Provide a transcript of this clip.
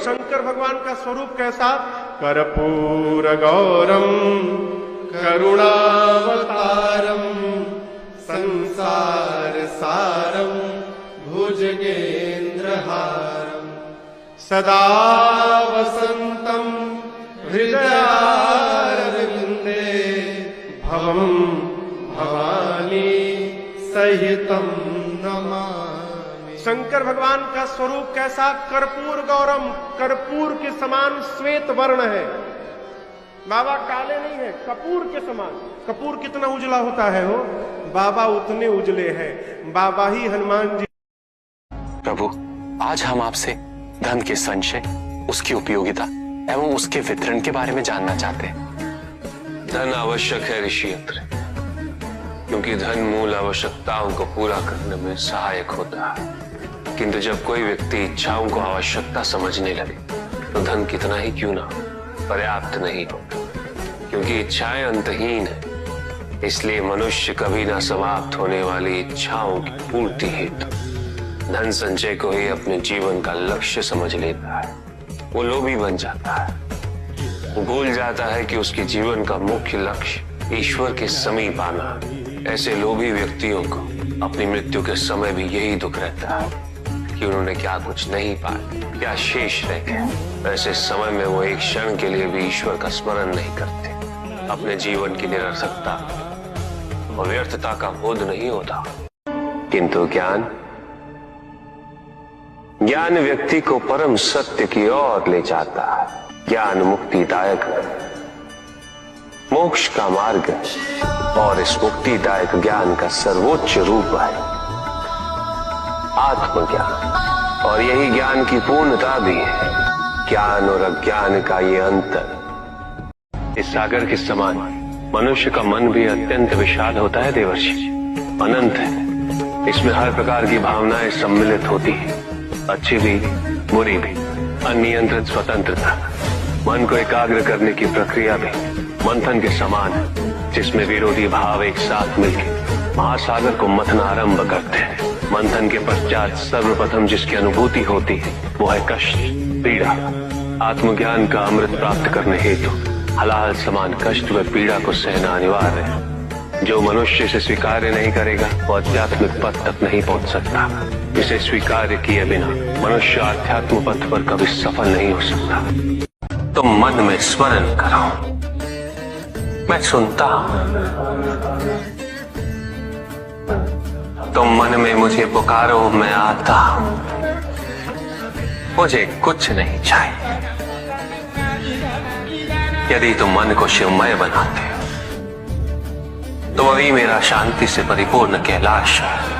शंकर भगवान का स्वरूप कैसा? कर्पूर गौरम करुणावतारम संसार सारम भुजगेन्द्रहारम सदा वसंतम हृदयारविंदे भवम भवानी सहितम नमामि। शंकर भगवान का स्वरूप कैसा? कर्पूर गौरम, कर्पूर के समान श्वेत वर्ण है। बाबा काले नहीं है, कपूर के समान। कपूर कितना उजला होता है हो, बाबा उतने उजले हैं। बाबा ही हनुमान जी। प्रभु, आज हम आपसे धन के संचय, उसकी उपयोगिता एवं उसके वितरण के बारे में जानना चाहते हैं। धन आवश्यक है ऋषि यंत्र, क्योंकि धन मूल आवश्यकताओं को पूरा करने में सहायक होता है। किंतु जब कोई व्यक्ति इच्छाओं को आवश्यकता समझने लगे तो धन कितना ही क्यों ना पर्याप्त नहीं होता, क्योंकि इच्छाएं अंतहीन है। इसलिए मनुष्य कभी ना समाप्त होने वाली इच्छाओं की पूर्ति हेतु धन संचय को ही अपने जीवन का लक्ष्य समझ लेता है। वो लोभी बन जाता है, वो भूल जाता है कि उसके जीवन का मुख्य लक्ष्य ईश्वर के समीप आना है। ऐसे लोभी व्यक्तियों को अपनी मृत्यु के समय भी यही दुख रहता है कि उन्होंने क्या कुछ नहीं पाया, क्या शेष रह गया। ऐसे समय में वो एक क्षण के लिए भी ईश्वर का स्मरण नहीं करते। अपने जीवन की निरर्थकता और व्यर्थता का बोध नहीं होता। किंतु ज्ञान व्यक्ति को परम सत्य की ओर ले जाता है। ज्ञान मुक्तिदायक मोक्ष का मार्ग है, और इस मुक्तिदायक ज्ञान का सर्वोच्च रूप है आत्मज्ञान, और यही ज्ञान की पूर्णता भी है। ज्ञान और अज्ञान का ये अंतर इस सागर के समान मनुष्य का मन भी अत्यंत विशाल होता है देवर्षि, अनंत है। इसमें हर प्रकार की भावनाएं सम्मिलित होती है, अच्छी भी बुरी भी। अनियंत्रित स्वतंत्रता, मन को एकाग्र करने की प्रक्रिया भी मंथन के समान है, जिसमें विरोधी भाव एक साथ मिलकर महासागर को मथना आरंभ करते हैं। मंथन के पश्चात सर्वप्रथम जिसकी अनुभूति होती है वो है कष्ट, पीड़ा। आत्मज्ञान का अमृत प्राप्त करने हेतु हलाहल समान कष्ट व पीड़ा को सहना अनिवार्य है। जो मनुष्य इसे स्वीकार्य नहीं करेगा वो आध्यात्मिक पथ तक नहीं पहुंच सकता। इसे स्वीकार्य किए बिना मनुष्य आध्यात्म पथ पर कभी सफल नहीं हो सकता। तुम मन में स्मरण करो, मैं सुनता हूं। तुम मन में मुझे पुकारो, मैं आता हूं। मुझे कुछ नहीं चाहिए। यदि तुम मन को शिवमय बनाते हो तो वही मेरा शांति से परिपूर्ण कैलाश है।